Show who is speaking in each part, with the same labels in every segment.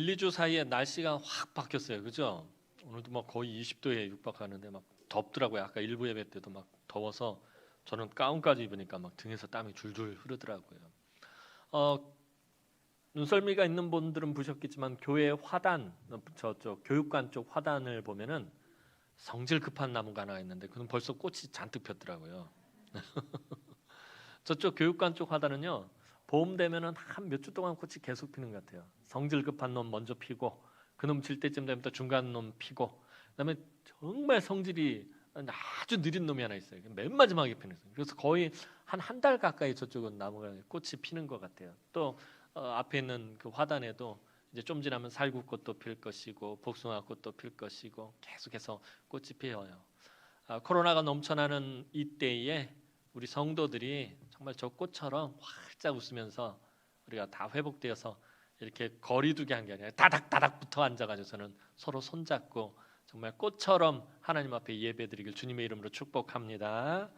Speaker 1: 2주 사이에 날씨가 확 바뀌었어요. 그죠? 오늘도 막 거의 20도에 육박하는데 막 덥더라고요. 아까 일부 예배 때도 막 더워서 저는 가운까지 입으니까 막 등에서 땀이 줄줄 흐르더라고요. 어, 눈썰미가 있는 분들은 보셨겠지만 교회 화단, 저쪽 교육관 쪽 화단을 보면은 성질 급한 나무가 하나 있는데 그는 벌써 꽃이 잔뜩 폈더라고요. 저쪽 교육관 쪽 화단은요, 봄 되면은 한 몇 주 동안 꽃이 계속 피는 것 같아요. 성질 급한 놈 먼저 피고, 그놈 질 때쯤 되면 또 중간 놈 피고, 그다음에 정말 성질이 아주 느린 놈이 하나 있어요. 맨 마지막에 피는 거예요. 그래서 거의 한 달 가까이 저쪽은 나무가 꽃이 피는 것 같아요. 또 앞에 있는 그 화단에도 이제 좀 지나면 살구꽃도 필 것이고 복숭아꽃도 필 것이고 계속해서 꽃이 피어요. 코로나가 넘쳐나는 이때에 우리 성도들이 정말 저 꽃처럼 활짝 웃으면서 우리가 다 회복되어서 이렇게 거리두기 한 게 아니라 다닥다닥 붙어 앉아가지고 저는 서로 손잡고 정말 꽃처럼 하나님 앞에 예배드리길 주님의 이름으로 축복합니다.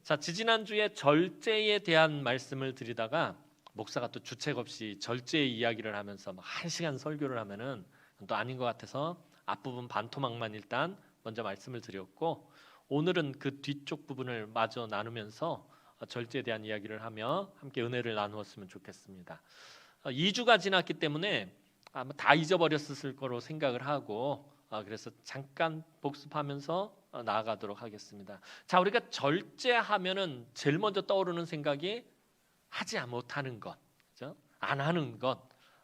Speaker 1: 자, 지지난주에 절제에 대한 말씀을 드리다가 목사가 또 주책 없이 절제 이야기를 하면서 막 1시간 설교를 하면은 또 아닌 것 같아서 앞부분 반토막만 일단 먼저 말씀을 드렸고, 오늘은 그 뒤쪽 부분을 마저 나누면서 절제에 대한 이야기를 하며 함께 은혜를 나누었으면 좋겠습니다. 2주가 지났기 때문에 아마 다 잊어버렸을 거로 생각을 하고 그래서 잠깐 복습하면서 나아가도록 하겠습니다. 자, 우리가 절제하면은 제일 먼저 떠오르는 생각이 하지 못하는 것, 그렇죠? 안 하는 것,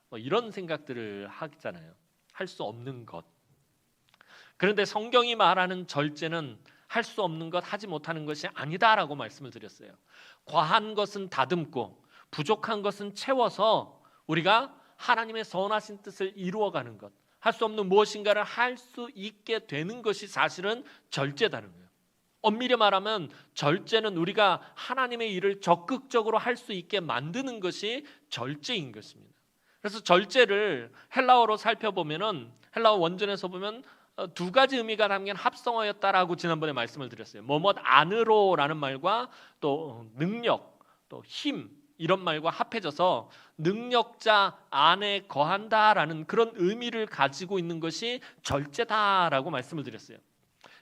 Speaker 1: 뭐 이런 생각들을 하잖아요. 할 수 없는 것. 그런데 성경이 말하는 절제는 할 수 없는 것, 하지 못하는 것이 아니다라고 말씀을 드렸어요. 과한 것은 다듬고 부족한 것은 채워서 우리가 하나님의 선하신 뜻을 이루어가는 것, 할 수 없는 무엇인가를 할 수 있게 되는 것이 사실은 절제다는 거예요. 엄밀히 말하면 절제는 우리가 하나님의 일을 적극적으로 할 수 있게 만드는 것이 절제인 것입니다. 그래서 절제를 헬라어로 살펴보면은, 헬라어 원전에서 보면 두 가지 의미가 담긴 합성어였다라고 지난번에 말씀을 드렸어요. 뭐뭇 안으로라는 말과 또 능력, 또 힘, 이런 말과 합해져서 능력자 안에 거한다라는 그런 의미를 가지고 있는 것이 절제다라고 말씀을 드렸어요.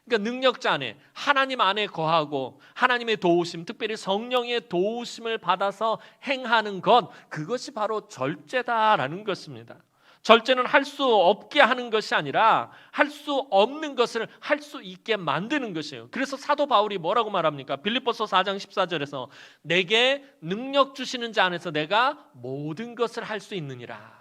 Speaker 1: 그러니까 능력자 안에, 하나님 안에 거하고 하나님의 도우심, 특별히 성령의 도우심을 받아서 행하는 것, 그것이 바로 절제다라는 것입니다. 절제는 할 수 없게 하는 것이 아니라 할 수 없는 것을 할 수 있게 만드는 것이에요. 그래서 사도 바울이 뭐라고 말합니까? 빌립보서 4장 14절에서 내게 능력 주시는 자 안에서 내가 모든 것을 할 수 있느니라.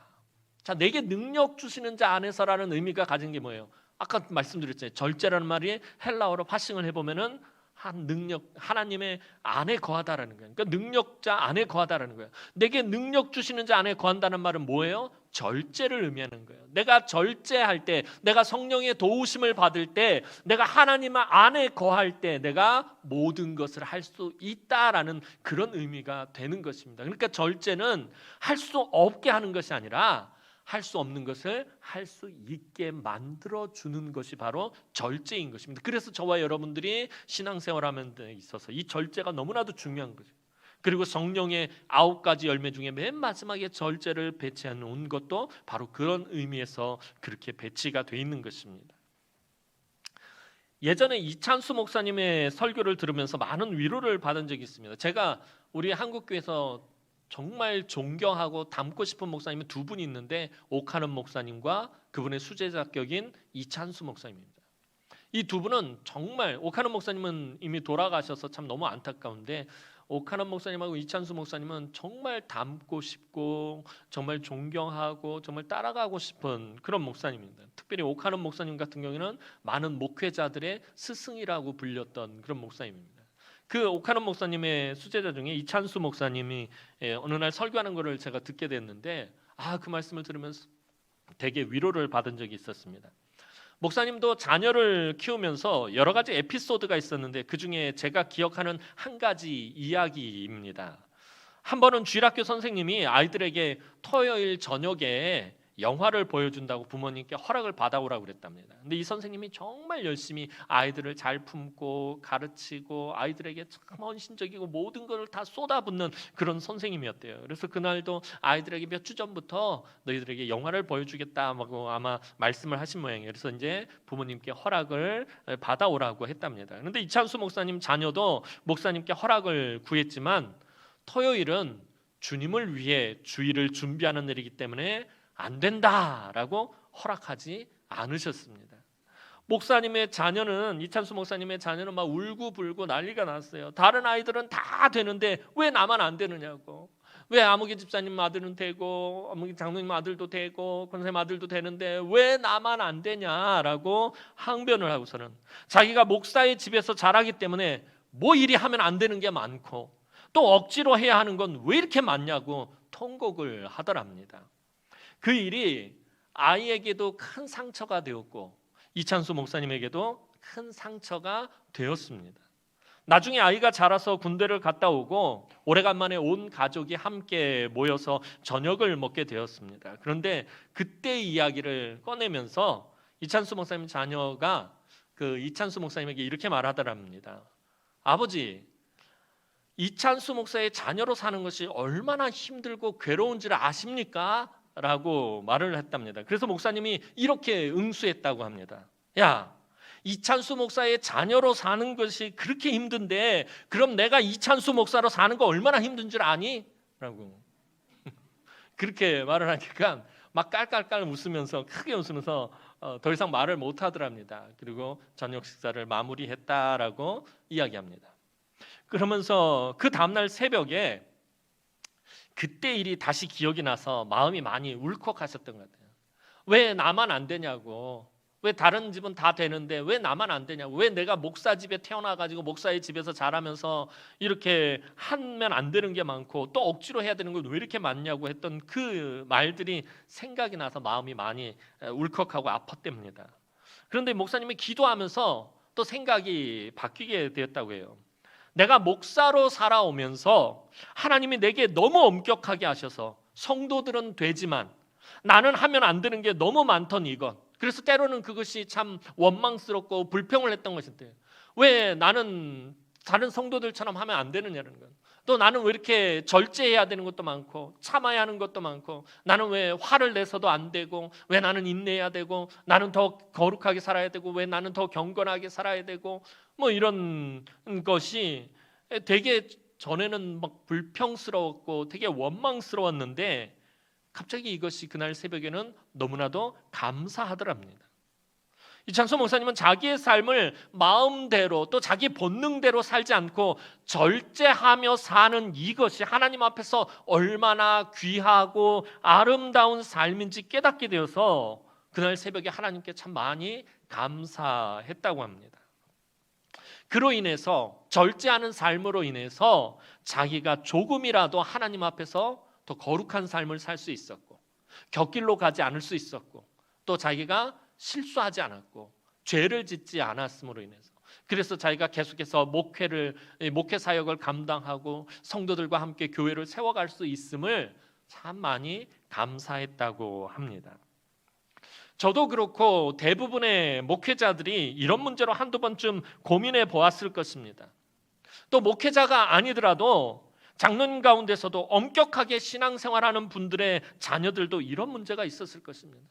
Speaker 1: 자, 내게 능력 주시는 자 안에서라는 의미가 가진 게 뭐예요? 아까 말씀드렸잖아요. 절제라는 말이 헬라어로 파싱을 해보면은 한 능력, 하나님의 안에 거하다라는 거예요. 그러니까 능력자 안에 거하다라는 거예요. 내게 능력 주시는 자 안에 거한다는 말은 뭐예요? 절제를 의미하는 거예요. 내가 절제할 때, 내가 성령의 도우심을 받을 때, 내가 하나님 안에 거할 때 내가 모든 것을 할 수 있다라는 그런 의미가 되는 것입니다. 그러니까 절제는 할 수 없게 하는 것이 아니라 할 수 없는 것을 할 수 있게 만들어주는 것이 바로 절제인 것입니다. 그래서 저와 여러분들이 신앙생활하는 데 있어서 이 절제가 너무나도 중요한 거죠. 그리고 성령의 9가지 열매 중에 맨 마지막에 절제를 배치해 놓은 것도 바로 그런 의미에서 그렇게 배치가 돼 있는 것입니다. 예전에 이찬수 목사님의 설교를 들으면서 많은 위로를 받은 적이 있습니다. 제가 우리 한국교회에서 정말 존경하고 닮고 싶은 목사님은 두 분이 있는데, 오카는 목사님과 그분의 수제자격인 이찬수 목사님입니다. 이 두 분은 정말, 오카는 목사님은 이미 돌아가셔서 참 너무 안타까운데, 오카는 목사님하고 이찬수 목사님은 정말 닮고 싶고 정말 존경하고 정말 따라가고 싶은 그런 목사님입니다. 특별히 오카는 목사님 같은 경우에는 많은 목회자들의 스승이라고 불렸던 그런 목사님입니다. 그 오카는 목사님의 수제자 중에 이찬수 목사님이 어느 날 설교하는 것을 제가 듣게 됐는데, 그 말씀을 들으면서 되게 위로를 받은 적이 있었습니다. 목사님도 자녀를 키우면서 여러 가지 에피소드가 있었는데 그 중에 제가 기억하는 한 가지 이야기입니다. 한 번은 주일학교 선생님이 아이들에게 토요일 저녁에 영화를 보여준다고 부모님께 허락을 받아오라고 그랬답니다. 근데 이 선생님이 정말 열심히 아이들을 잘 품고 가르치고 아이들에게 참 헌신적이고 모든 것을 다 쏟아붓는 그런 선생님이었대요. 그래서 그날도 아이들에게 몇 주 전부터 너희들에게 영화를 보여주겠다고 아마 말씀을 하신 모양이에요. 그래서 이제 부모님께 허락을 받아오라고 했답니다. 그런데 이찬수 목사님 자녀도 목사님께 허락을 구했지만 토요일은 주님을 위해 주일을 준비하는 날이기 때문에 안 된다라고 허락하지 않으셨습니다. 목사님의 자녀는 이찬수 목사님의 자녀는 막 울고불고 난리가 났어요. 다른 아이들은 다 되는데 왜 나만 안 되느냐고. 왜 아무개 집사님 아들은 되고 아무개 장로님 아들도 되고 권사님 아들도 되는데 왜 나만 안 되냐라고 항변을 하고서는 자기가 목사의 집에서 자라기 때문에 뭐 일이 하면 안 되는 게 많고 또 억지로 해야 하는 건 왜 이렇게 많냐고 통곡을 하더랍니다. 그 일이 아이에게도 큰 상처가 되었고 이찬수 목사님에게도 큰 상처가 되었습니다. 나중에 아이가 자라서 군대를 갔다 오고 오래간만에 온 가족이 함께 모여서 저녁을 먹게 되었습니다. 그런데 그때 이야기를 꺼내면서 이찬수 목사님 자녀가 그 이찬수 목사님에게 이렇게 말하더랍니다. 아버지, 이찬수 목사의 자녀로 사는 것이 얼마나 힘들고 괴로운지를 아십니까? 라고 말을 했답니다. 그래서 목사님이 이렇게 응수했다고 합니다. 야, 이찬수 목사의 자녀로 사는 것이 그렇게 힘든데 그럼 내가 이찬수 목사로 사는 거 얼마나 힘든 줄 아니? 라고 그렇게 말을 하니까 막 깔깔깔 웃으면서 크게 웃으면서 더 이상 말을 못 하더랍니다. 그리고 저녁 식사를 마무리했다라고 이야기합니다. 그러면서 그 다음날 새벽에 그때 일이 다시 기억이 나서 마음이 많이 울컥하셨던 것 같아요. 왜 나만 안 되냐고. 왜 다른 집은 다 되는데 왜 나만 안 되냐고. 왜 내가 목사 집에 태어나가지고 목사의 집에서 자라면서 이렇게 하면 안 되는 게 많고 또 억지로 해야 되는 건 왜 이렇게 많냐고 했던 그 말들이 생각이 나서 마음이 많이 울컥하고 아팠답니다. 그런데 목사님이 기도하면서 또 생각이 바뀌게 되었다고 해요. 내가 목사로 살아오면서 하나님이 내게 너무 엄격하게 하셔서 성도들은 되지만 나는 하면 안 되는 게 너무 많던 이것. 그래서 때로는 그것이 참 원망스럽고 불평을 했던 것인데 왜 나는 다른 성도들처럼 하면 안 되느냐는 것. 또 나는 왜 이렇게 절제해야 되는 것도 많고 참아야 하는 것도 많고 나는 왜 화를 내서도 안 되고 왜 나는 인내해야 되고 나는 더 거룩하게 살아야 되고 왜 나는 더 경건하게 살아야 되고 뭐 이런 것이 되게 전에는 막 불평스러웠고 되게 원망스러웠는데 갑자기 이것이 그날 새벽에는 너무나도 감사하더랍니다. 이찬수 목사님은 자기의 삶을 마음대로 또 자기 본능대로 살지 않고 절제하며 사는 이것이 하나님 앞에서 얼마나 귀하고 아름다운 삶인지 깨닫게 되어서 그날 새벽에 하나님께 참 많이 감사했다고 합니다. 그로 인해서 절제하는 삶으로 인해서 자기가 조금이라도 하나님 앞에서 더 거룩한 삶을 살 수 있었고 곁길로 가지 않을 수 있었고 또 자기가 실수하지 않았고 죄를 짓지 않았음으로 인해서 그래서 자기가 계속해서 목회 사역을 감당하고 성도들과 함께 교회를 세워갈 수 있음을 참 많이 감사했다고 합니다. 저도 그렇고 대부분의 목회자들이 이런 문제로 한두 번쯤 고민해 보았을 것입니다. 또 목회자가 아니더라도 장로님 가운데서도 엄격하게 신앙생활하는 분들의 자녀들도 이런 문제가 있었을 것입니다.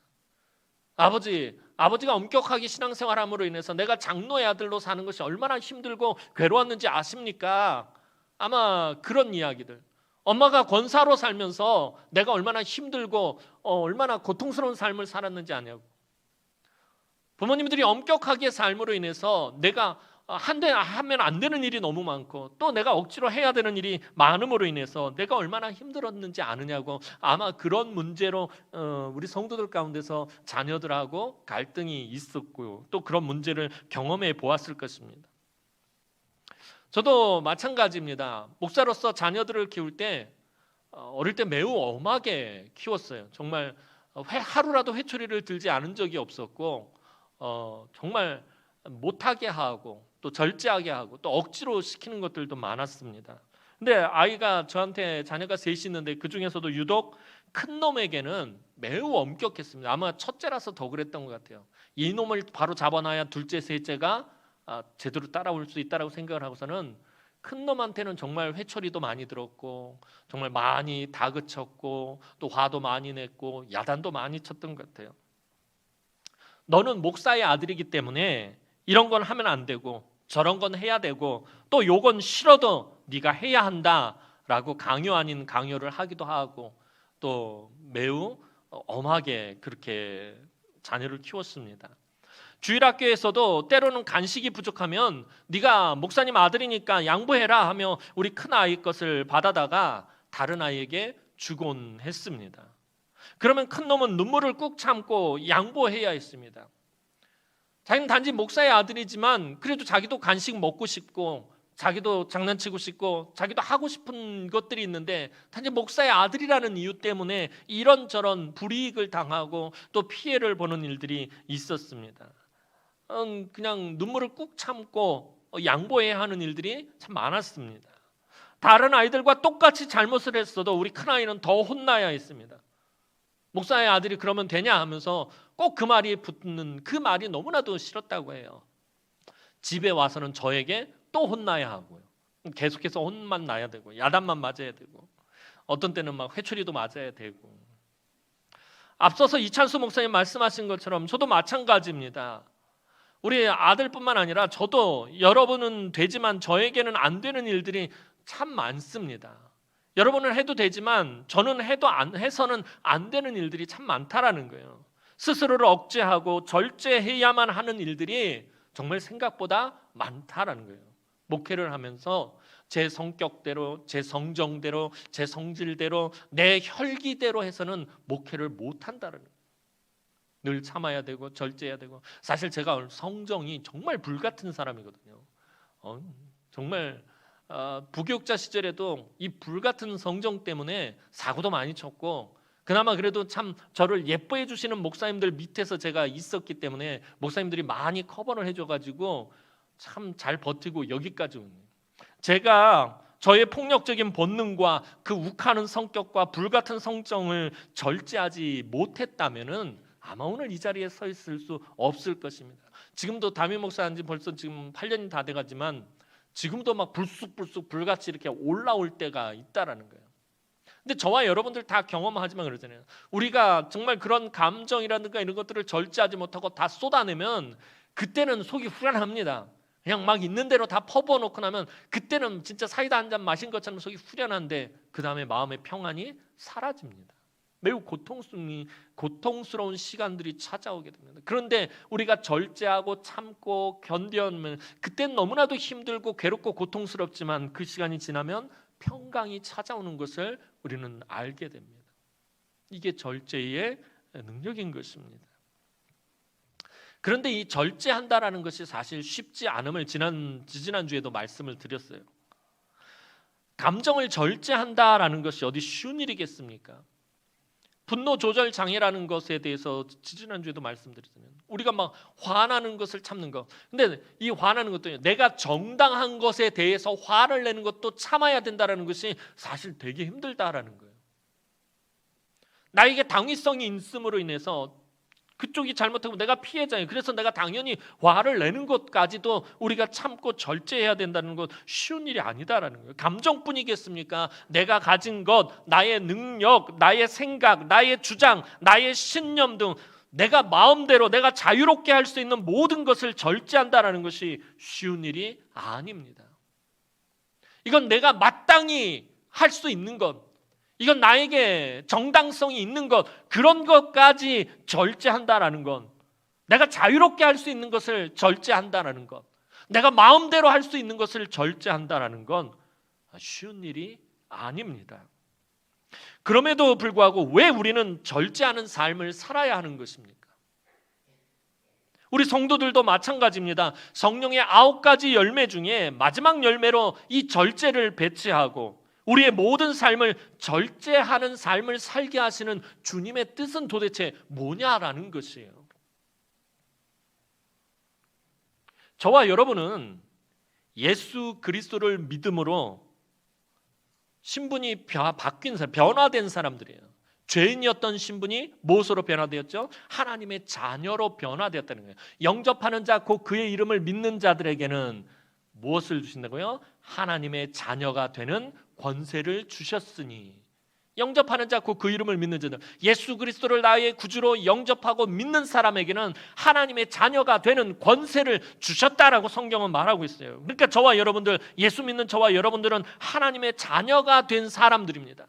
Speaker 1: 아버지가 엄격하게 신앙생활함으로 인해서 내가 장로의 아들로 사는 것이 얼마나 힘들고 괴로웠는지 아십니까? 아마 그런 이야기들. 엄마가 권사로 살면서 내가 얼마나 힘들고 얼마나 고통스러운 삶을 살았는지 아냐고. 부모님들이 엄격하게 삶으로 인해서 내가 하면 안 되는 일이 너무 많고 또 내가 억지로 해야 되는 일이 많음으로 인해서 내가 얼마나 힘들었는지 아느냐고 아마 그런 문제로 우리 성도들 가운데서 자녀들하고 갈등이 있었고 또 그런 문제를 경험해 보았을 것입니다. 저도 마찬가지입니다. 목사로서 자녀들을 키울 때 어릴 때 매우 엄하게 키웠어요. 정말 하루라도 회초리를 들지 않은 적이 없었고 정말 못하게 하고 또 절제하게 하고 또 억지로 시키는 것들도 많았습니다. 근데 아이가 저한테 자녀가 셋이 있는데 그 중에서도 유독 큰 놈에게는 매우 엄격했습니다. 아마 첫째라서 더 그랬던 것 같아요. 이 놈을 바로 잡아놔야 둘째, 셋째가 제대로 따라올 수 있다라고 생각을 하고서는 큰 놈한테는 정말 회초리도 많이 들었고 정말 많이 다그쳤고 또 화도 많이 냈고 야단도 많이 쳤던 것 같아요. 너는 목사의 아들이기 때문에 이런 건 하면 안 되고 저런 건 해야 되고 또 요건 싫어도 네가 해야 한다라고 강요 아닌 강요를 하기도 하고 또 매우 엄하게 그렇게 자녀를 키웠습니다. 주일학교에서도 때로는 간식이 부족하면 네가 목사님 아들이니까 양보해라 하며 우리 큰아이 것을 받아다가 다른 아이에게 주곤 했습니다. 그러면 큰 놈은 눈물을 꾹 참고 양보해야 했습니다. 자기는 단지 목사의 아들이지만 그래도 자기도 간식 먹고 싶고 자기도 장난치고 싶고 자기도 하고 싶은 것들이 있는데 단지 목사의 아들이라는 이유 때문에 이런저런 불이익을 당하고 또 피해를 보는 일들이 있었습니다. 그냥 눈물을 꾹 참고 양보해야 하는 일들이 참 많았습니다. 다른 아이들과 똑같이 잘못을 했어도 우리 큰아이는 더 혼나야 했습니다. 목사의 아들이 그러면 되냐 하면서 꼭 그 말이 붙는 그 말이 너무나도 싫었다고 해요. 집에 와서는 저에게 또 혼나야 하고요. 계속해서 혼만 나야 되고 야단만 맞아야 되고 어떤 때는 막 회초리도 맞아야 되고. 앞서서 이찬수 목사님 말씀하신 것처럼 저도 마찬가지입니다. 우리 아들뿐만 아니라 저도 여러분은 되지만 저에게는 안 되는 일들이 참 많습니다. 여러분은 해도 되지만 저는 해서는 안 되는 일들이 참 많다라는 거예요. 스스로를 억제하고 절제해야만 하는 일들이 정말 생각보다 많다라는 거예요. 목회를 하면서 제 성격대로, 제 성정대로, 제 성질대로, 내 혈기대로 해서는 목회를 못한다는 거예요. 늘 참아야 되고 절제해야 되고. 사실 제가 성정이 정말 불같은 사람이거든요. 정말 부교육자 시절에도 이 불같은 성정 때문에 사고도 많이 쳤고 그나마 그래도 참 저를 예뻐해 주시는 목사님들 밑에서 제가 있었기 때문에 목사님들이 많이 커버를 해줘가지고 참 잘 버티고 여기까지 온 거예요. 제가 저의 폭력적인 본능과 그 욱하는 성격과 불같은 성정을 절제하지 못했다면은 아마 오늘 이 자리에 서 있을 수 없을 것입니다. 지금도 담임 목사 한지 벌써 지금 8년이 다 돼가지만 지금도 막 불쑥불쑥 불같이 이렇게 올라올 때가 있다라는 거예요. 근데 저와 여러분들 다 경험하지만 그러잖아요. 우리가 정말 그런 감정이라든가 이런 것들을 절제하지 못하고 다 쏟아내면 그때는 속이 후련합니다. 그냥 막 있는 대로 다 퍼부어놓고 나면 그때는 진짜 사이다 한 잔 마신 것처럼 속이 후련한데 그 다음에 마음의 평안이 사라집니다. 매우 고통스러운 시간들이 찾아오게 됩니다. 그런데 우리가 절제하고 참고 견뎌내면 그때는 너무나도 힘들고 괴롭고 고통스럽지만 그 시간이 지나면 평강이 찾아오는 것을 우리는 알게 됩니다. 이게 절제의 능력인 것입니다. 그런데 이 절제한다라는 것이 사실 쉽지 않음을 지지난주에도 말씀을 드렸어요. 감정을 절제한다라는 것이 어디 쉬운 일이겠습니까? 분노 조절 장애라는 것에 대해서 지지난주에도 말씀드렸잖아요. 우리가 막 화나는 것을 참는 것. 근데 이 화나는 것도 내가 정당한 것에 대해서 화를 내는 것도 참아야 된다는 것이 사실 되게 힘들다라는 거예요. 나에게 당위성이 있음으로 인해서 그쪽이 잘못하고 내가 피해자예요. 그래서 내가 당연히 화를 내는 것까지도 우리가 참고 절제해야 된다는 것 쉬운 일이 아니다라는 거예요. 감정뿐이겠습니까? 내가 가진 것, 나의 능력, 나의 생각, 나의 주장, 나의 신념 등 내가 마음대로 내가 자유롭게 할 수 있는 모든 것을 절제한다라는 것이 쉬운 일이 아닙니다. 이건 내가 마땅히 할 수 있는 것, 이건 나에게 정당성이 있는 것, 그런 것까지 절제한다라는 건 내가 자유롭게 할 수 있는 것을 절제한다라는 것, 내가 마음대로 할 수 있는 것을 절제한다라는 건 쉬운 일이 아닙니다. 그럼에도 불구하고 왜 우리는 절제하는 삶을 살아야 하는 것입니까? 우리 성도들도 마찬가지입니다. 성령의 9가지 열매 중에 마지막 열매로 이 절제를 배치하고 우리의 모든 삶을 절제하는 삶을 살게 하시는 주님의 뜻은 도대체 뭐냐라는 것이에요. 저와 여러분은 예수 그리스도를 믿음으로 신분이 바뀐 사람, 변화된 사람들이에요. 죄인이었던 신분이 무엇으로 변화되었죠? 하나님의 자녀로 변화되었다는 거예요. 영접하는 자, 곧 그의 이름을 믿는 자들에게는 무엇을 주신다고요? 하나님의 자녀가 되는 권세를 주셨으니. 영접하는 자, 곧 그 이름을 믿는 자들, 예수 그리스도를 나의 구주로 영접하고 믿는 사람에게는 하나님의 자녀가 되는 권세를 주셨다라고 성경은 말하고 있어요. 그러니까 저와 여러분들, 예수 믿는 저와 여러분들은 하나님의 자녀가 된 사람들입니다.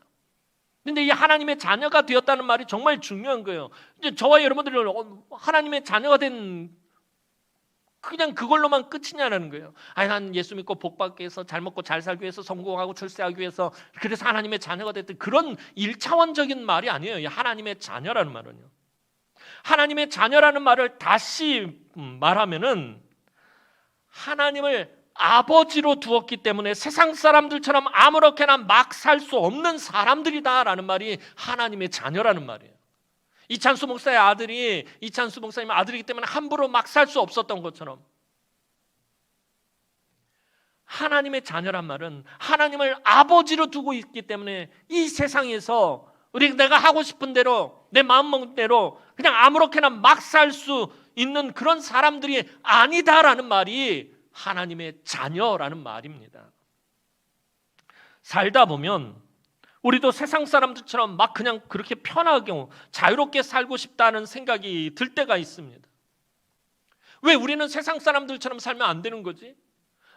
Speaker 1: 근데 이 하나님의 자녀가 되었다는 말이 정말 중요한 거예요. 이제 저와 여러분들은 하나님의 자녀가 된 그냥 그걸로만 끝이냐라는 거예요. 아니, 난 예수 믿고 복 받기 위해서, 잘 먹고 잘 살기 위해서, 성공하고 출세하기 위해서, 그래서 하나님의 자녀가 됐던 그런 1차원적인 말이 아니에요. 하나님의 자녀라는 말은요. 하나님의 자녀라는 말을 다시 말하면은 하나님을 아버지로 두었기 때문에 세상 사람들처럼 아무렇게나 막 살 수 없는 사람들이다라는 말이 하나님의 자녀라는 말이에요. 이찬수 목사의 아들이 이찬수 목사님의 아들이기 때문에 함부로 막 살 수 없었던 것처럼 하나님의 자녀란 말은 하나님을 아버지로 두고 있기 때문에 이 세상에서 내가 하고 싶은 대로 내 마음먹은 대로 그냥 아무렇게나 막 살 수 있는 그런 사람들이 아니다라는 말이 하나님의 자녀라는 말입니다. 살다 보면 우리도 세상 사람들처럼 막 그냥 그렇게 편하게 자유롭게 살고 싶다는 생각이 들 때가 있습니다. 왜 우리는 세상 사람들처럼 살면 안 되는 거지?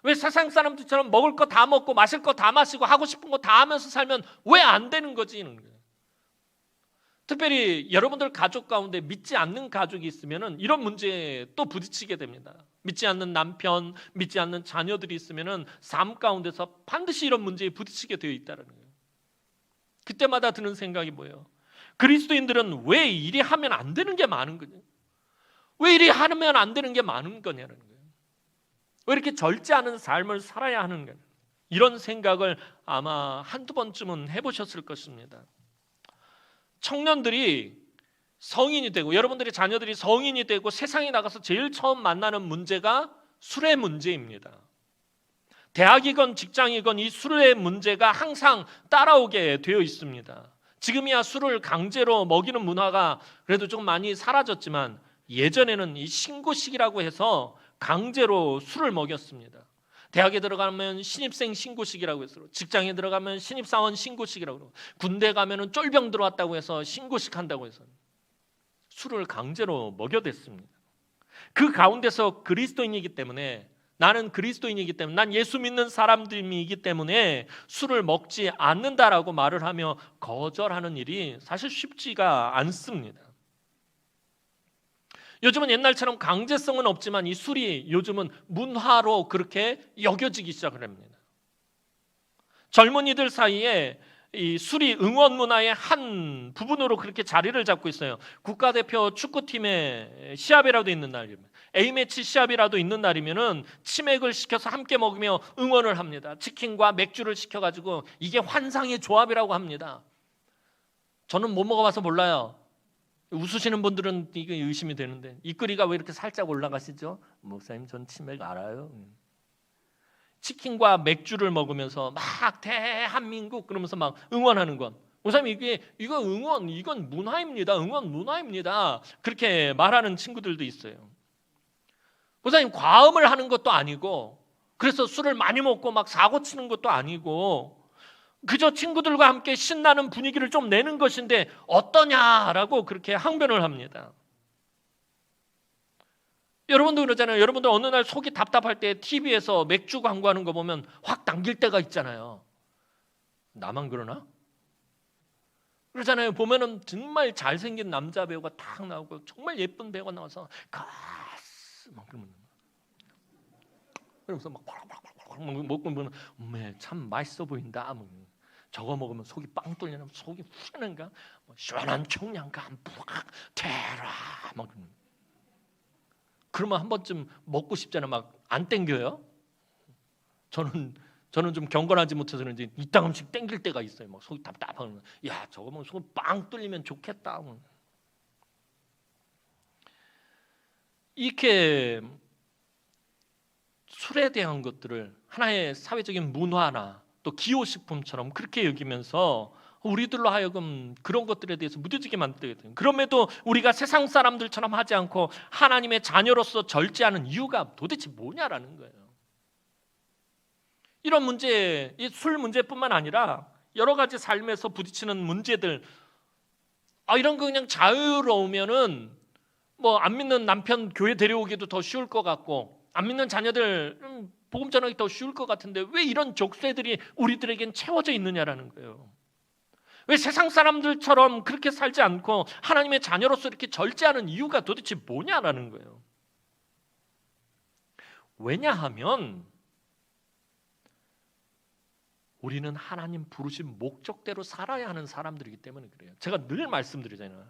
Speaker 1: 왜 세상 사람들처럼 먹을 거 다 먹고 마실 거 다 마시고 하고 싶은 거 다 하면서 살면 왜 안 되는 거지? 특별히 여러분들 가족 가운데 믿지 않는 가족이 있으면 이런 문제에 또 부딪히게 됩니다. 믿지 않는 남편, 믿지 않는 자녀들이 있으면 삶 가운데서 반드시 이런 문제에 부딪히게 되어 있다는 거예요. 그때마다 드는 생각이 뭐예요? 그리스도인들은 왜 이리 하면 안 되는 게 많은 거냐? 왜 이리 하면 안 되는 게 많은 거냐는 거예요. 왜 이렇게 절제하는 삶을 살아야 하는 거냐? 이런 생각을 아마 한두 번쯤은 해보셨을 것입니다. 청년들이 성인이 되고 여러분들의 자녀들이 성인이 되고 세상에 나가서 제일 처음 만나는 문제가 술의 문제입니다. 대학이건 직장이건 이 술의 문제가 항상 따라오게 되어 있습니다. 지금이야 술을 강제로 먹이는 문화가 그래도 좀 많이 사라졌지만 예전에는 이 신고식이라고 해서 강제로 술을 먹였습니다. 대학에 들어가면 신입생 신고식이라고 해서, 직장에 들어가면 신입사원 신고식이라고 그러고, 군대 가면은 쫄병 들어왔다고 해서 신고식 한다고 해서 술을 강제로 먹여댔습니다. 그 가운데서 그리스도인이기 때문에, 나는 그리스도인이기 때문에, 난 예수 믿는 사람들이기 때문에 술을 먹지 않는다라고 말을 하며 거절하는 일이 사실 쉽지가 않습니다. 요즘은 옛날처럼 강제성은 없지만 이 술이 요즘은 문화로 그렇게 여겨지기 시작을 합니다. 젊은이들 사이에 이 술이 응원 문화의 한 부분으로 그렇게 자리를 잡고 있어요. 국가대표 축구팀의 시합이라도 있는 날이면, A매치 시합이라도 있는 날이면은 치맥을 시켜서 함께 먹으며 응원을 합니다. 치킨과 맥주를 시켜가지고 이게 환상의 조합이라고 합니다. 저는 못 먹어봐서 몰라요. 웃으시는 분들은 이게 의심이 되는데 입꼬리가 왜 이렇게 살짝 올라가시죠? 목사님, 전 치맥 알아요. 치킨과 맥주를 먹으면서 막 대한민국 그러면서 막 응원하는 건, 목사님 이거 응원, 이건 문화입니다. 응원 문화입니다. 그렇게 말하는 친구들도 있어요. 목사님, 과음을 하는 것도 아니고, 그래서 술을 많이 먹고 막 사고 치는 것도 아니고, 그저 친구들과 함께 신나는 분위기를 좀 내는 것인데 어떠냐라고 그렇게 항변을 합니다. 여러분도 그러잖아요. 여러분들 어느 날 속이 답답할 때 TV에서 맥주 광고하는 거 보면 확 당길 때가 있잖아요. 나만 그러나? 그러잖아요. 보면은 정말 잘생긴 남자 배우가 딱 나오고 정말 예쁜 배우가 나와서 가스 막 그러면서 막 먹고 보면 참 맛있어 보인다. 저거 먹으면 속이 빵 뚫리는, 속이 후련한가? 시원한 청량감 푹 대라 막 그러면 한 번쯤 먹고 싶잖아. 막 안 땡겨요? 저는 좀 경건하지 못해서 그런지 이따금씩 땡길 때가 있어요. 막 속이 답답하면, 야, 저거 먹으면 속이 빵 뚫리면 좋겠다. 이렇게 술에 대한 것들을 하나의 사회적인 문화나 또 기호식품처럼 그렇게 여기면서 우리들로 하여금 그런 것들에 대해서 무뎌지게 만들거든요. 그럼에도 우리가 세상 사람들처럼 하지 않고 하나님의 자녀로서 절제하는 이유가 도대체 뭐냐라는 거예요. 이런 문제, 이 술 문제뿐만 아니라 여러 가지 삶에서 부딪히는 문제들, 이런 거 그냥 자유로우면은 뭐 안 믿는 남편 교회 데려오기도 더 쉬울 것 같고, 안 믿는 자녀들 복음 전하기 더 쉬울 것 같은데 왜 이런 족쇄들이 우리들에겐 채워져 있느냐라는 거예요. 왜 세상 사람들처럼 그렇게 살지 않고 하나님의 자녀로서 이렇게 절제하는 이유가 도대체 뭐냐라는 거예요. 왜냐하면 우리는 하나님 부르신 목적대로 살아야 하는 사람들이기 때문에 그래요. 제가 늘 말씀드리잖아요.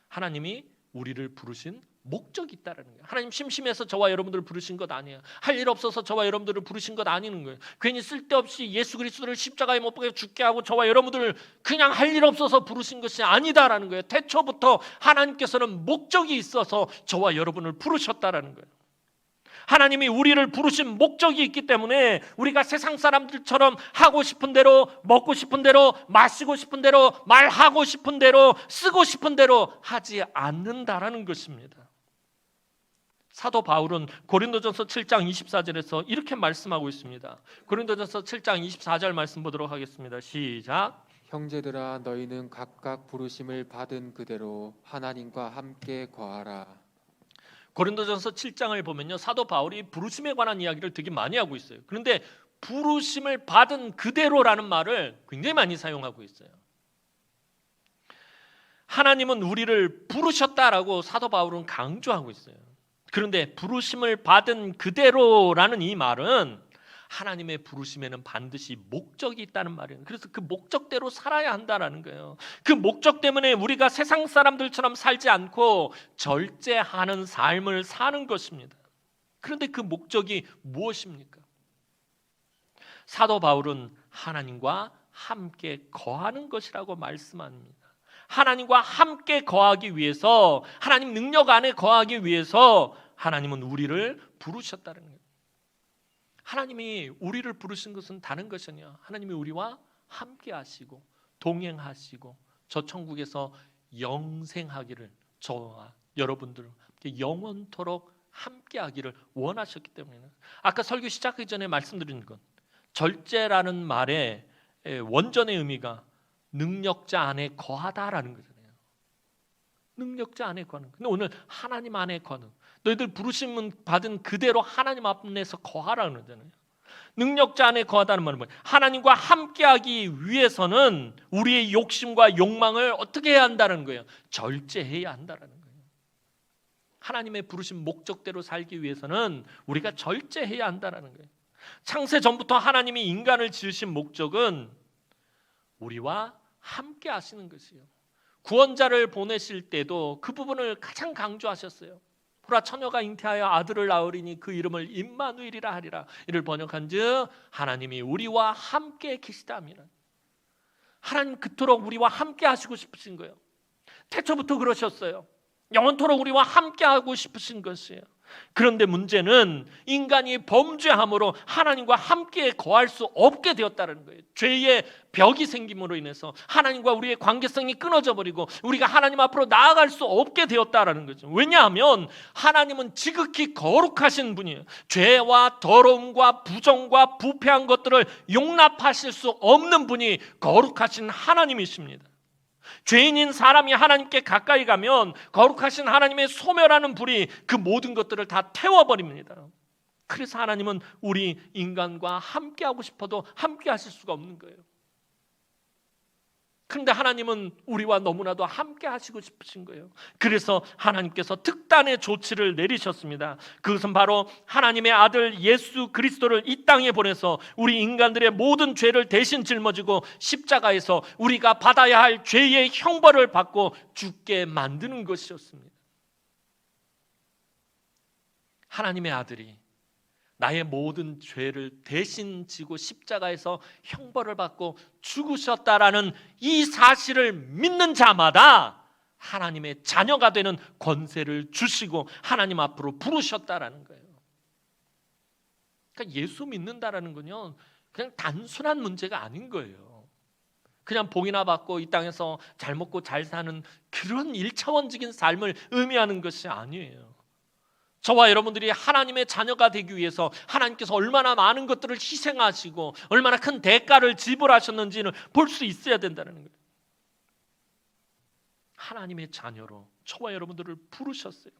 Speaker 1: 하나님이 우리를 부르신 목적이 있다라는 거예요. 하나님 심심해서 저와 여러분들을 부르신 것 아니에요. 할 일 없어서 저와 여러분들을 부르신 것 아니는 거예요. 괜히 쓸데없이 예수 그리스도를 십자가에 못 박혀 죽게 하고 저와 여러분들을 그냥 할 일 없어서 부르신 것이 아니다라는 거예요. 태초부터 하나님께서는 목적이 있어서 저와 여러분을 부르셨다라는 거예요. 하나님이 우리를 부르신 목적이 있기 때문에 우리가 세상 사람들처럼 하고 싶은 대로, 먹고 싶은 대로, 마시고 싶은 대로, 말하고 싶은 대로, 쓰고 싶은 대로 하지 않는다라는 것입니다. 사도 바울은 고린도전서 7장 24절에서 이렇게 말씀하고 있습니다. 고린도전서 7장 24절 말씀 보도록 하겠습니다. 시작.
Speaker 2: 형제들아, 너희는 각각 부르심을 받은 그대로 하나님과 함께 거하라.
Speaker 1: 고린도전서 7장을 보면요, 사도 바울이 부르심에 관한 이야기를 되게 많이 하고 있어요. 그런데 부르심을 받은 그대로라는 말을 굉장히 많이 사용하고 있어요. 하나님은 우리를 부르셨다라고 사도 바울은 강조하고 있어요. 그런데 부르심을 받은 그대로라는 이 말은 하나님의 부르심에는 반드시 목적이 있다는 말이에요. 그래서 그 목적대로 살아야 한다라는 거예요. 그 목적 때문에 우리가 세상 사람들처럼 살지 않고 절제하는 삶을 사는 것입니다. 그런데 그 목적이 무엇입니까? 사도 바울은 하나님과 함께 거하는 것이라고 말씀합니다. 하나님과 함께 거하기 위해서, 하나님 능력 안에 거하기 위해서 하나님은 우리를 부르셨다는 거예요. 하나님이 우리를 부르신 것은 다른 것이 아니야. 하나님이 우리와 함께 하시고 동행하시고 저 천국에서 영생하기를, 저와 여러분들 영원토록 함께 하기를 원하셨기 때문에, 아까 설교 시작하기 전에 말씀드린 것, 절제라는 말의 원전의 의미가 능력자 안에 거하다라는 거잖아요. 능력자 안에 거하는. 근데 오늘 하나님 안에 거하는, 너희들 부르심은 받은 그대로 하나님 앞에서 거하라는 거잖아요. 능력자 안에 거하다는 말은 뭐예요? 하나님과 함께하기 위해서는 우리의 욕심과 욕망을 어떻게 해야 한다는 거예요? 절제해야 한다는 거예요. 하나님의 부르신 목적대로 살기 위해서는 우리가 절제해야 한다는 거예요. 창세 전부터 하나님이 인간을 지으신 목적은 우리와 함께 하시는 것이에요. 구원자를 보내실 때도 그 부분을 가장 강조하셨어요. 보라, 처녀가 잉태하여 아들을 낳으리니 그 이름을 임마누엘이라 하리라. 이를 번역한즉 하나님이 우리와 함께 계시다미라. 하나님 그토록 우리와 함께 하시고 싶으신 거예요. 태초부터 그러셨어요. 영원토록 우리와 함께 하고 싶으신 것이에요. 그런데 문제는 인간이 범죄함으로 하나님과 함께 거할 수 없게 되었다는 거예요. 죄의 벽이 생김으로 인해서 하나님과 우리의 관계성이 끊어져 버리고 우리가 하나님 앞으로 나아갈 수 없게 되었다는 거죠. 왜냐하면 하나님은 지극히 거룩하신 분이에요. 죄와 더러움과 부정과 부패한 것들을 용납하실 수 없는 분이 거룩하신 하나님이십니다. 죄인인 사람이 하나님께 가까이 가면 거룩하신 하나님의 소멸하는 불이 그 모든 것들을 다 태워버립니다. 그래서 하나님은 우리 인간과 함께하고 싶어도 함께 하실 수가 없는 거예요. 그런데 하나님은 우리와 너무나도 함께 하시고 싶으신 거예요. 그래서 하나님께서 특단의 조치를 내리셨습니다. 그것은 바로 하나님의 아들 예수 그리스도를 이 땅에 보내서 우리 인간들의 모든 죄를 대신 짊어지고 십자가에서 우리가 받아야 할 죄의 형벌을 받고 죽게 만드는 것이었습니다. 하나님의 아들이 나의 모든 죄를 대신 지고 십자가에서 형벌을 받고 죽으셨다라는 이 사실을 믿는 자마다 하나님의 자녀가 되는 권세를 주시고 하나님 앞으로 부르셨다라는 거예요. 그러니까 예수 믿는다라는 건요, 그냥 단순한 문제가 아닌 거예요. 그냥 복이나 받고 이 땅에서 잘 먹고 잘 사는 그런 일차원적인 삶을 의미하는 것이 아니에요. 저와 여러분들이 하나님의 자녀가 되기 위해서 하나님께서 얼마나 많은 것들을 희생하시고 얼마나 큰 대가를 지불하셨는지를 볼 수 있어야 된다는 거예요. 하나님의 자녀로 저와 여러분들을 부르셨어요.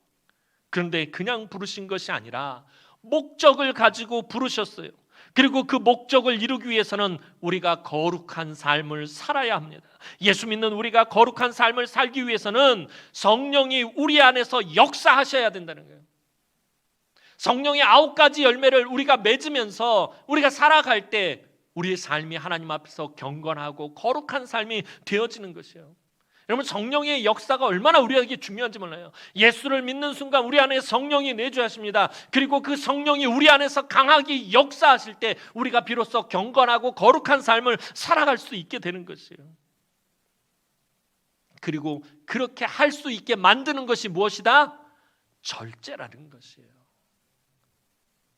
Speaker 1: 그런데 그냥 부르신 것이 아니라 목적을 가지고 부르셨어요. 그리고 그 목적을 이루기 위해서는 우리가 거룩한 삶을 살아야 합니다. 예수 믿는 우리가 거룩한 삶을 살기 위해서는 성령이 우리 안에서 역사하셔야 된다는 거예요. 성령의 9가지 열매를 우리가 맺으면서 우리가 살아갈 때 우리의 삶이 하나님 앞에서 경건하고 거룩한 삶이 되어지는 것이에요. 여러분, 성령의 역사가 얼마나 우리에게 중요한지 몰라요. 예수를 믿는 순간 우리 안에 성령이 내주하십니다. 그리고 그 성령이 우리 안에서 강하게 역사하실 때 우리가 비로소 경건하고 거룩한 삶을 살아갈 수 있게 되는 것이에요. 그리고 그렇게 할 수 있게 만드는 것이 무엇이다? 절제라는 것이에요.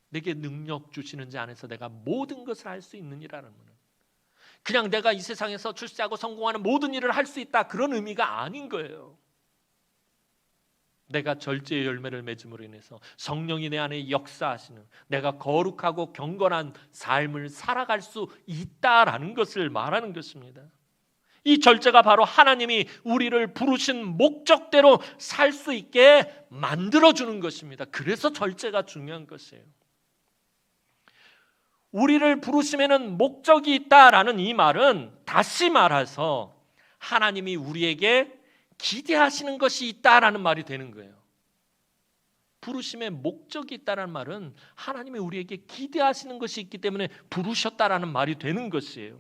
Speaker 1: 내게 능력 주시는 자 안에서 내가 모든 것을 할 수 있느니라는 거는 그냥 내가 이 세상에서 출세하고 성공하는 모든 일을 할 수 있다, 그런 의미가 아닌 거예요. 내가 절제의 열매를 맺음으로 인해서 성령이 내 안에 역사하시는, 내가 거룩하고 경건한 삶을 살아갈 수 있다라는 것을 말하는 것입니다. 이 절제가 바로 하나님이 우리를 부르신 목적대로 살 수 있게 만들어주는 것입니다. 그래서 절제가 중요한 것이에요. 우리를 부르심에는 목적이 있다라는 이 말은 다시 말해서 하나님이 우리에게 기대하시는 것이 있다라는 말이 되는 거예요. 부르심에 목적이 있다라는 말은 하나님이 우리에게 기대하시는 것이 있기 때문에 부르셨다라는 말이 되는 것이에요.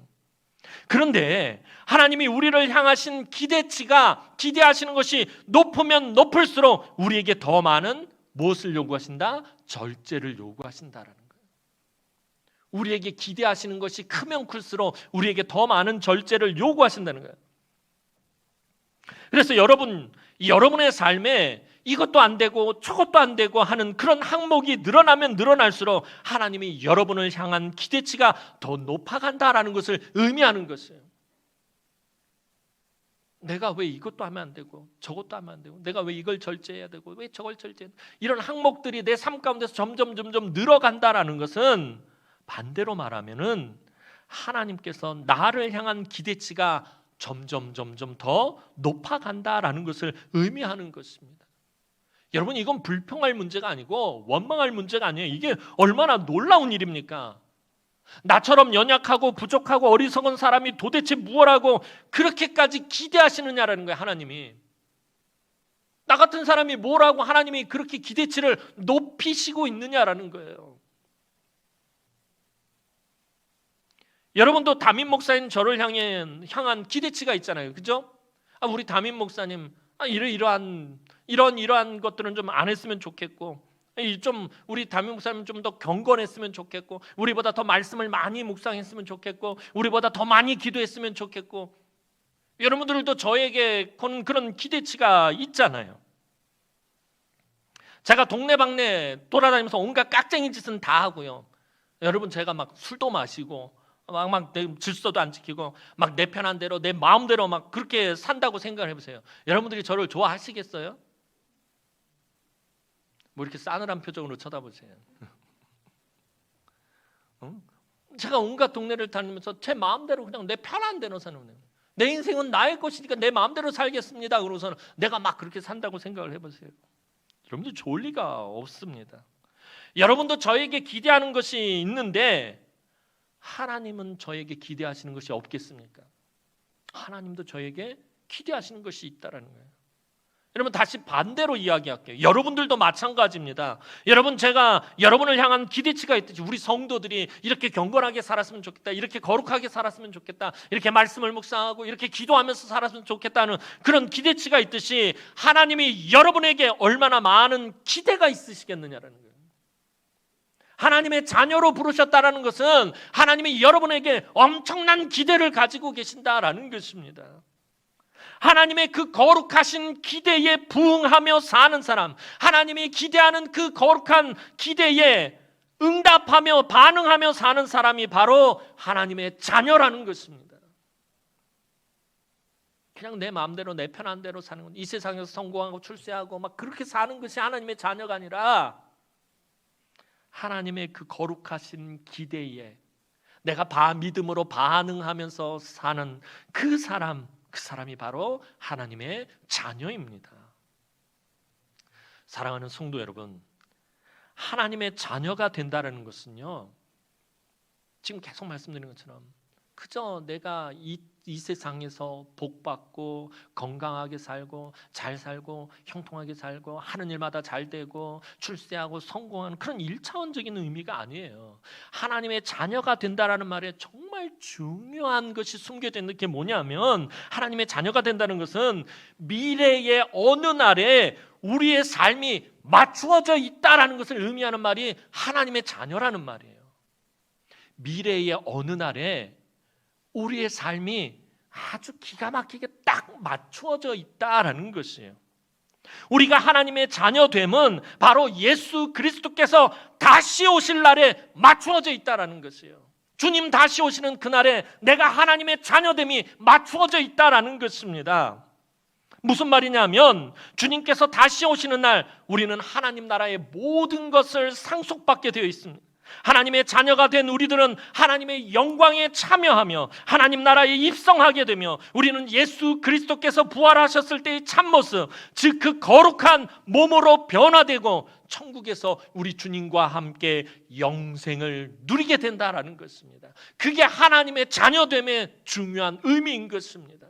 Speaker 1: 그런데 하나님이 우리를 향하신 기대치가, 기대하시는 것이 높으면 높을수록 우리에게 더 많은 무엇을 요구하신다? 절제를 요구하신다라는 거예요. 우리에게 기대하시는 것이 크면 클수록 우리에게 더 많은 절제를 요구하신다는 거예요. 그래서 여러분의 삶에 이것도 안 되고 저것도 안 되고 하는 그런 항목이 늘어나면 늘어날수록 하나님이 여러분을 향한 기대치가 더 높아간다라는 것을 의미하는 것이에요. 내가 왜 이것도 하면 안 되고 저것도 하면 안 되고, 내가 왜 이걸 절제해야 되고 왜 저걸 절제해야 되고, 이런 항목들이 내 삶 가운데서 점점 늘어간다라는 것은 반대로 말하면은 하나님께서 나를 향한 기대치가 점점 더 높아간다라는 것을 의미하는 것입니다. 여러분, 이건 불평할 문제가 아니고 원망할 문제가 아니에요. 이게 얼마나 놀라운 일입니까? 나처럼 연약하고 부족하고 어리석은 사람이 도대체 무엇하고 그렇게까지 기대하시느냐라는 거예요. 하나님이 나 같은 사람이 뭐라고 하나님이 그렇게 기대치를 높이시고 있느냐라는 거예요. 여러분도 담임 목사님 저를 향한 기대치가 있잖아요. 그죠? 우리 담임 목사님 이러한 것들은 좀 안 했으면 좋겠고, 좀 우리 담임 목사님 좀 더 경건했으면 좋겠고, 우리보다 더 말씀을 많이 묵상했으면 좋겠고, 우리보다 더 많이 기도했으면 좋겠고, 여러분들도 저에게 그런 기대치가 있잖아요. 제가 동네방네 돌아다니면서 온갖 깍쟁이 짓은 다 하고요. 여러분, 제가 막 술도 마시고 막 내 질서도 안 지키고 막 내 편한 대로 내 마음대로 막 그렇게 산다고 생각을 해보세요. 여러분들이 저를 좋아하시겠어요? 뭐 이렇게 싸늘한 표정으로 쳐다보세요. 제가 온갖 동네를 다니면서 제 마음대로 그냥 내 편한 대로 사는 거예요. 내 인생은 나의 것이니까 내 마음대로 살겠습니다. 그러고서는 내가 막 그렇게 산다고 생각을 해보세요. 여러분들 좋을 리가 없습니다. 여러분도 저에게 기대하는 것이 있는데 하나님은 저에게 기대하시는 것이 없겠습니까? 하나님도 저에게 기대하시는 것이 있다라는 거예요. 여러분, 다시 반대로 이야기할게요. 여러분들도 마찬가지입니다. 여러분, 제가 여러분을 향한 기대치가 있듯이 우리 성도들이 이렇게 경건하게 살았으면 좋겠다, 이렇게 거룩하게 살았으면 좋겠다, 이렇게 말씀을 묵상하고 이렇게 기도하면서 살았으면 좋겠다는 그런 기대치가 있듯이 하나님이 여러분에게 얼마나 많은 기대가 있으시겠느냐라는 거예요. 하나님의 자녀로 부르셨다라는 것은 하나님이 여러분에게 엄청난 기대를 가지고 계신다라는 것입니다. 하나님의 그 거룩하신 기대에 부응하며 사는 사람, 하나님이 기대하는 그 거룩한 기대에 응답하며 반응하며 사는 사람이 바로 하나님의 자녀라는 것입니다. 그냥 내 마음대로 내 편한 대로 사는 건, 이 세상에서 성공하고 출세하고 막 그렇게 사는 것이 하나님의 자녀가 아니라 하나님의 그 거룩하신 기대에 내가 믿음으로 반응하면서 사는 그 사람이 바로 하나님의 자녀입니다. 사랑하는 성도 여러분, 하나님의 자녀가 된다는 것은요, 지금 계속 말씀드린 것처럼 그저 내가 이 세상에서 복받고 건강하게 살고 잘 살고 형통하게 살고 하는 일마다 잘 되고 출세하고 성공하는 그런 1차원적인 의미가 아니에요. 하나님의 자녀가 된다라는 말에 정말 중요한 것이 숨겨져 있는 게 뭐냐면, 하나님의 자녀가 된다는 것은 미래의 어느 날에 우리의 삶이 맞추어져 있다라는 것을 의미하는 말이 하나님의 자녀라는 말이에요. 미래의 어느 날에 우리의 삶이 아주 기가 막히게 딱 맞추어져 있다라는 것이에요. 우리가 하나님의 자녀됨은 바로 예수 그리스도께서 다시 오실 날에 맞추어져 있다라는 것이에요. 주님 다시 오시는 그날에 내가 하나님의 자녀됨이 맞추어져 있다라는 것입니다. 무슨 말이냐면, 주님께서 다시 오시는 날 우리는 하나님 나라의 모든 것을 상속받게 되어 있습니다. 하나님의 자녀가 된 우리들은 하나님의 영광에 참여하며 하나님 나라에 입성하게 되며, 우리는 예수 그리스도께서 부활하셨을 때의 참모습, 즉 그 거룩한 몸으로 변화되고 천국에서 우리 주님과 함께 영생을 누리게 된다라는 것입니다. 그게 하나님의 자녀됨의 중요한 의미인 것입니다.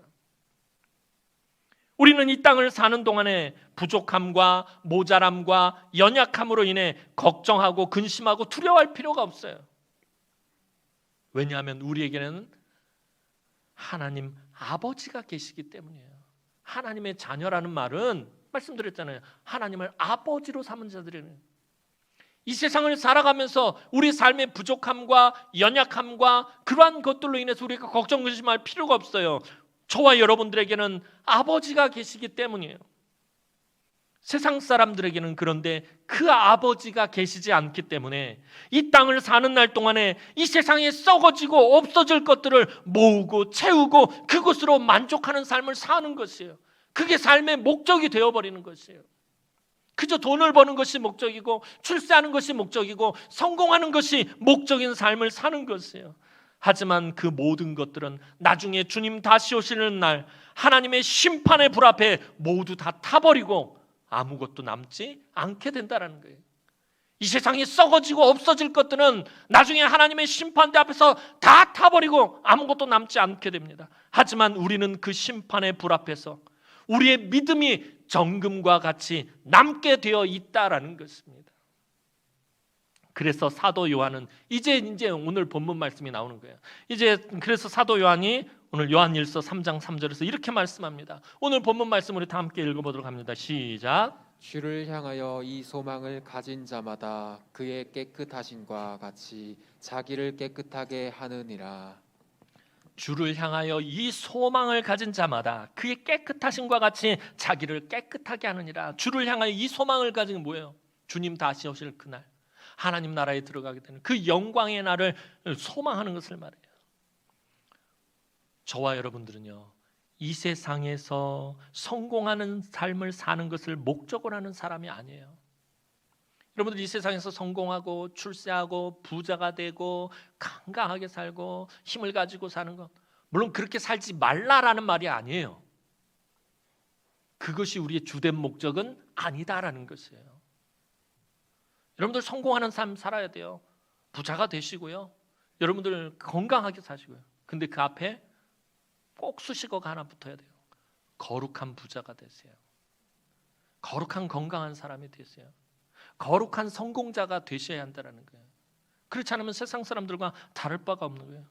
Speaker 1: 우리는 이 땅을 사는 동안에 부족함과 모자람과 연약함으로 인해 걱정하고 근심하고 두려워할 필요가 없어요. 왜냐하면 우리에게는 하나님 아버지가 계시기 때문이에요. 하나님의 자녀라는 말은 말씀드렸잖아요. 하나님을 아버지로 삼은 자들이에요. 이 세상을 살아가면서 우리 삶의 부족함과 연약함과 그러한 것들로 인해서 우리가 걱정 근심할 필요가 없어요. 저와 여러분들에게는 아버지가 계시기 때문이에요. 세상 사람들에게는 그런데 그 아버지가 계시지 않기 때문에 이 땅을 사는 날 동안에 이 세상에 썩어지고 없어질 것들을 모으고 채우고 그것으로 만족하는 삶을 사는 것이에요. 그게 삶의 목적이 되어버리는 것이에요. 그저 돈을 버는 것이 목적이고 출세하는 것이 목적이고 성공하는 것이 목적인 삶을 사는 것이에요. 하지만 그 모든 것들은 나중에 주님 다시 오시는 날 하나님의 심판의 불 앞에 모두 다 타버리고 아무것도 남지 않게 된다는 거예요. 이 세상이 썩어지고 없어질 것들은 나중에 하나님의 심판대 앞에서 다 타버리고 아무것도 남지 않게 됩니다. 하지만 우리는 그 심판의 불 앞에서 우리의 믿음이 정금과 같이 남게 되어 있다라는 것입니다. 그래서 사도 요한은 이제 오늘 본문 말씀이 나오는 거예요. 그래서 사도 요한이 오늘 요한일서 3장 3절에서 이렇게 말씀합니다. 오늘 본문 말씀 우리 다 함께 읽어보도록 합니다. 시작.
Speaker 2: 주를 향하여 이 소망을 가진 자마다 그의 깨끗하심과 같이 자기를 깨끗하게 하느니라.
Speaker 1: 주를 향하여 이 소망을 가진 자마다 그의 깨끗하심과 같이 자기를 깨끗하게 하느니라. 주를 향하여 이 소망을 가진 게 뭐예요? 주님 다시 오실 그날 하나님 나라에 들어가게 되는 그 영광의 날을 소망하는 것을 말해요. 저와 여러분들은요, 이 세상에서 성공하는 삶을 사는 것을 목적으로 하는 사람이 아니에요. 여러분들 이 세상에서 성공하고 출세하고 부자가 되고 건강하게 살고 힘을 가지고 사는 것, 물론 그렇게 살지 말라라는 말이 아니에요. 그것이 우리의 주된 목적은 아니다라는 것이에요. 여러분들 성공하는 삶 살아야 돼요. 부자가 되시고요. 여러분들 건강하게 사시고요. 근데 그 앞에 꼭 수식어가 하나 붙어야 돼요. 거룩한 부자가 되세요. 거룩한 건강한 사람이 되세요. 거룩한 성공자가 되셔야 한다는 거예요. 그렇지 않으면 세상 사람들과 다를 바가 없는 거예요.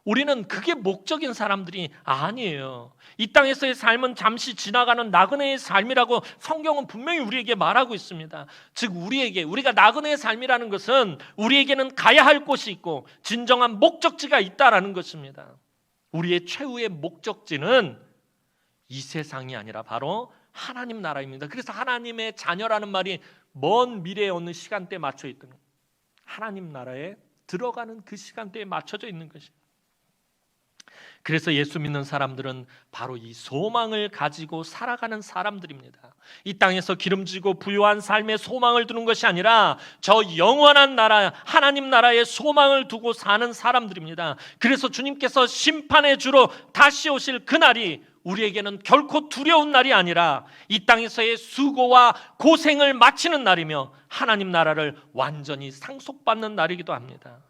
Speaker 1: 우리는 그게 목적인 사람들이 아니에요. 이 땅에서의 삶은 잠시 지나가는 나그네의 삶이라고 성경은 분명히 우리에게 말하고 있습니다. 즉 우리가 나그네의 삶이라는 것은 우리에게는 가야 할 곳이 있고 진정한 목적지가 있다라는 것입니다. 우리의 최후의 목적지는 이 세상이 아니라 바로 하나님 나라입니다. 그래서 하나님의 자녀라는 말이 먼 미래에 어느 시간대에 맞춰 있던 거예요. 하나님 나라에 들어가는 그 시간대에 맞춰져 있는 것입니다. 그래서 예수 믿는 사람들은 바로 이 소망을 가지고 살아가는 사람들입니다. 이 땅에서 기름지고 부유한 삶의 소망을 두는 것이 아니라 저 영원한 나라, 하나님 나라의 소망을 두고 사는 사람들입니다. 그래서 주님께서 심판의 주로 다시 오실 그날이 우리에게는 결코 두려운 날이 아니라 이 땅에서의 수고와 고생을 마치는 날이며 하나님 나라를 완전히 상속받는 날이기도 합니다.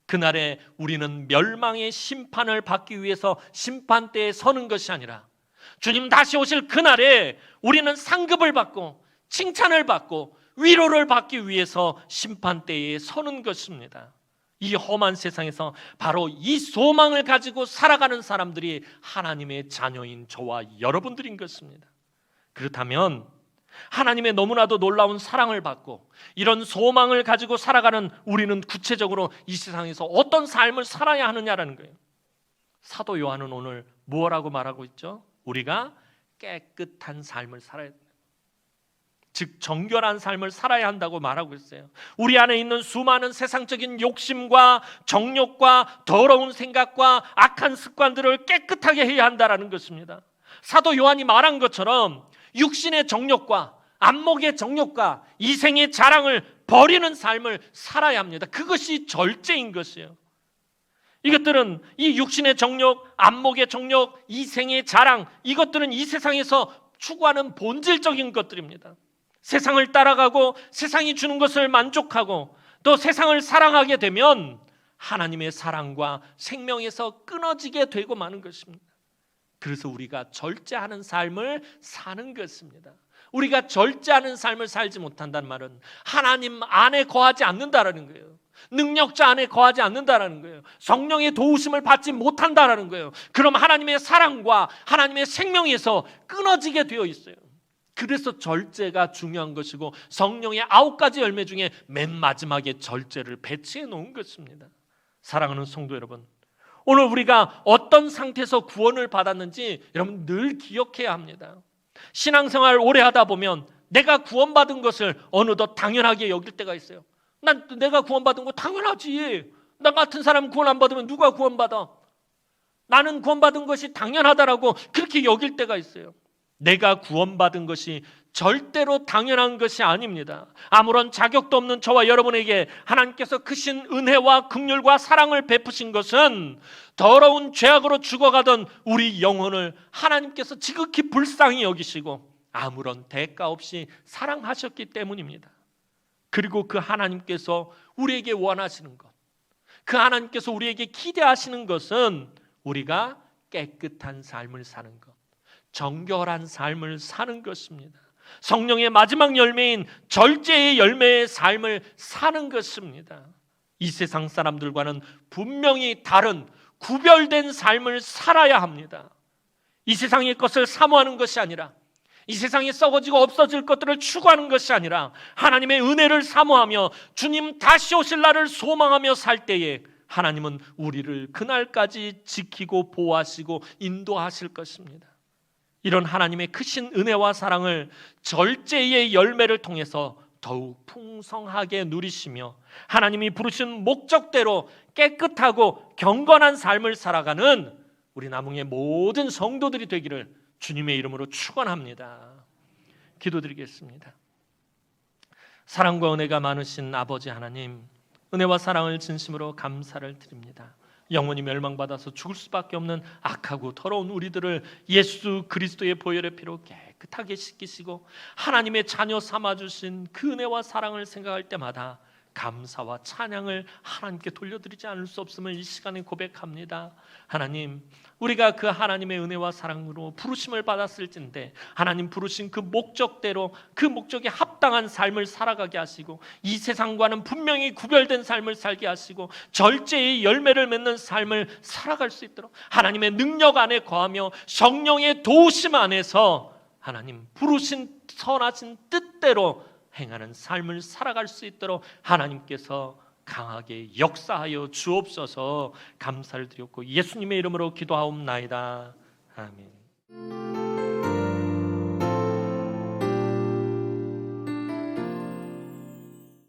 Speaker 1: 그날에 우리는 멸망의 심판을 받기 위해서 심판대에 서는 것이 아니라 주님 다시 오실 그날에 우리는 상급을 받고 칭찬을 받고 위로를 받기 위해서 심판대에 서는 것입니다. 이 험한 세상에서 바로 이 소망을 가지고 살아가는 사람들이 하나님의 자녀인 저와 여러분들인 것입니다. 그렇다면 하나님의 너무나도 놀라운 사랑을 받고 이런 소망을 가지고 살아가는 우리는 구체적으로 이 세상에서 어떤 삶을 살아야 하느냐라는 거예요. 사도 요한은 오늘 뭐라고 말하고 있죠? 우리가 깨끗한 삶을 살아야 된다. 즉 정결한 삶을 살아야 한다고 말하고 있어요. 우리 안에 있는 수많은 세상적인 욕심과 정욕과 더러운 생각과 악한 습관들을 깨끗하게 해야 한다는 것입니다. 사도 요한이 말한 것처럼 육신의 정욕과 안목의 정욕과 이생의 자랑을 버리는 삶을 살아야 합니다. 그것이 절제인 것이에요. 이것들은 이 육신의 정욕, 안목의 정욕, 이생의 자랑, 이것들은 이 세상에서 추구하는 본질적인 것들입니다. 세상을 따라가고 세상이 주는 것을 만족하고 또 세상을 사랑하게 되면 하나님의 사랑과 생명에서 끊어지게 되고 마는 것입니다. 그래서 우리가 절제하는 삶을 사는 것입니다. 우리가 절제하는 삶을 살지 못한다는 말은 하나님 안에 거하지 않는다라는 거예요. 능력자 안에 거하지 않는다라는 거예요. 성령의 도우심을 받지 못한다라는 거예요. 그럼 하나님의 사랑과 하나님의 생명에서 끊어지게 되어 있어요. 그래서 절제가 중요한 것이고 성령의 9가지 열매 중에 맨 마지막에 절제를 배치해 놓은 것입니다. 사랑하는 성도 여러분, 오늘 우리가 어떤 상태에서 구원을 받았는지 여러분 늘 기억해야 합니다. 신앙생활 오래 하다 보면 내가 구원받은 것을 어느덧 당연하게 여길 때가 있어요. 내가 구원받은 거 당연하지. 나 같은 사람 구원 안 받으면 누가 구원받아? 나는 구원받은 것이 당연하다라고 그렇게 여길 때가 있어요. 내가 구원받은 것이 절대로 당연한 것이 아닙니다. 아무런 자격도 없는 저와 여러분에게 하나님께서 크신 은혜와 긍휼과 사랑을 베푸신 것은 더러운 죄악으로 죽어가던 우리 영혼을 하나님께서 지극히 불쌍히 여기시고 아무런 대가 없이 사랑하셨기 때문입니다. 그리고 그 하나님께서 우리에게 원하시는 것, 그 하나님께서 우리에게 기대하시는 것은 우리가 깨끗한 삶을 사는 것, 정결한 삶을 사는 것입니다. 성령의 마지막 열매인 절제의 열매의 삶을 사는 것입니다. 이 세상 사람들과는 분명히 다른 구별된 삶을 살아야 합니다. 이 세상의 것을 사모하는 것이 아니라 이 세상에 썩어지고 없어질 것들을 추구하는 것이 아니라 하나님의 은혜를 사모하며 주님 다시 오실 날을 소망하며 살 때에 하나님은 우리를 그날까지 지키고 보호하시고 인도하실 것입니다. 이런 하나님의 크신 은혜와 사랑을 절제의 열매를 통해서 더욱 풍성하게 누리시며 하나님이 부르신 목적대로 깨끗하고 경건한 삶을 살아가는 우리 남흥의 모든 성도들이 되기를 주님의 이름으로 축원합니다. 기도드리겠습니다. 사랑과 은혜가 많으신 아버지 하나님, 은혜와 사랑을 진심으로 감사를 드립니다. 영원히 멸망받아서 죽을 수밖에 없는 악하고 더러운 우리들을 예수 그리스도의 보혈의 피로 깨끗하게 씻기시고 하나님의 자녀 삼아주신 그 은혜와 사랑을 생각할 때마다 감사와 찬양을 하나님께 돌려드리지 않을 수 없음을 이 시간에 고백합니다. 하나님, 우리가 그 하나님의 은혜와 사랑으로 부르심을 받았을진데 하나님 부르신 그 목적대로 그 목적에 합당한 삶을 살아가게 하시고 이 세상과는 분명히 구별된 삶을 살게 하시고 절제의 열매를 맺는 삶을 살아갈 수 있도록 하나님의 능력 안에 거하며 성령의 도우심 안에서 하나님 부르신 선하신 뜻대로 행하는 삶을 살아갈 수 있도록 하나님께서 강하게 역사하여 주옵소서. 감사를 드렸고 예수님의 이름으로 기도하옵나이다. 아멘.